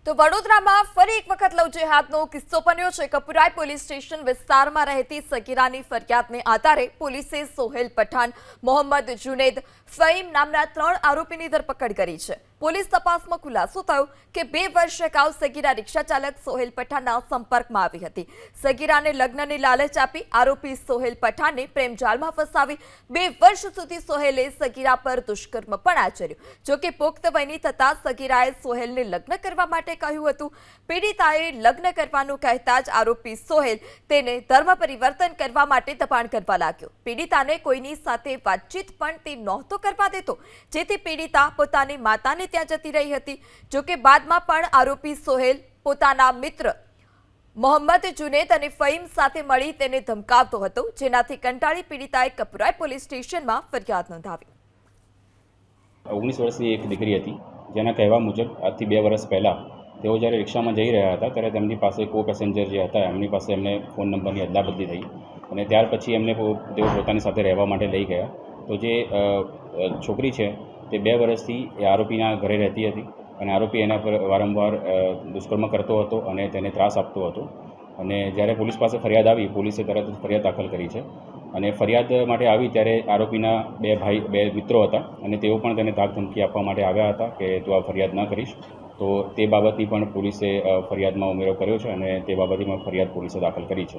તો વડોદરામાં ફરી એક વખત લવ જેહાદનો કિસ્સો બન્યો છે। કપુરાઈ પોલીસ સ્ટેશન વિસ્તારમાં રહેતી સગીરાની ફરિયાદને આધારે પોલીસે સોહેલ પઠાણ, મોહમ્મદ જુનેદ, ફહીમ નામના 3 આરોપીની ધરપકડ કરી છે। પોલીસ તપાસમાં ખુલાસો થયો કે 2 વર્ષ અગાઉ સગીરા રિક્ષા ચાલક સોહેલ પઠાણના સંપર્કમાં આવી હતી। સગીરાને લગ્નની લાલચ આપી આરોપી સોહેલ પઠાણને પ્રેમજાળમાં ફસાવી 2 વર્ષ સુધી સોહેલે સગીરા પર દુષ્કર્મ પણ આચર્યું। જોકે પુખ્ત વયની થતા સગીરાએ સોહેલને લગ્ન કરવા માટે કહ્યું હતું। પીડિતાએ લગ્ન કરવાનું કહેતા જ આરોપી સોહેલ તેને ધર્મ પરિવર્તન કરવા માટે દબાણ કરવા લાગ્યો। પીડિતાને કોઈની સાથે વાતચીત પણ તે નહોતો કરવા દેતો, જેથી પીડિતા પોતાની માતાને ત્યાં જતી રહી હતી। જોકે બાદમાં પણ આરોપી સોહેલ પોતાના મિત્ર મોહમ્મદ જુનેદ અને ફહીમ સાથે મળી તેને ધમકાવતો હતો, જેનાથી કંટાળી પીડિતાએ કપુરાઈ પોલીસ સ્ટેશનમાં ફરિયાદ નોંધાવી। 19 વર્ષની એક દીકરી હતી, જેના કહેવા મુજબ આજથી 2 વર્ષ પહેલાં તેઓ જ્યારે રિક્ષામાં જઈ રહ્યા હતા ત્યારે તેમની પાસે કો પેસેન્જર જે હતા એમની પાસે એમને ફોન નંબરની અદલાબદલી થઈ અને ત્યાર પછી તેઓ પોતાની સાથે રહેવા માટે લઈ ગયા। તો જે છોકરી છે તે 2 વર્ષથી એ આરોપીના ઘરે રહેતી હતી અને આરોપી એના પર વારંવાર દુષ્કર્મ કરતો હતો અને તેને ત્રાસ આપતો હતો। અને જ્યારે પોલીસ પાસે ફરિયાદ આવી, પોલીસે તરત જ ફરિયાદ દાખલ કરી છે અને ફરિયાદ માટે આવી ત્યારે આરોપીના 2 મિત્રો હતા અને તેઓ પણ તેને ધાક ધમકી આપવા માટે આવ્યા હતા કે તું આ ફરિયાદ ન કરીશ। તો તે બાબતની પણ પોલીસે ફરિયાદમાં ઉમેરો કર્યો છે અને તે બાબતની ફરિયાદ પોલીસે દાખલ કરી છે।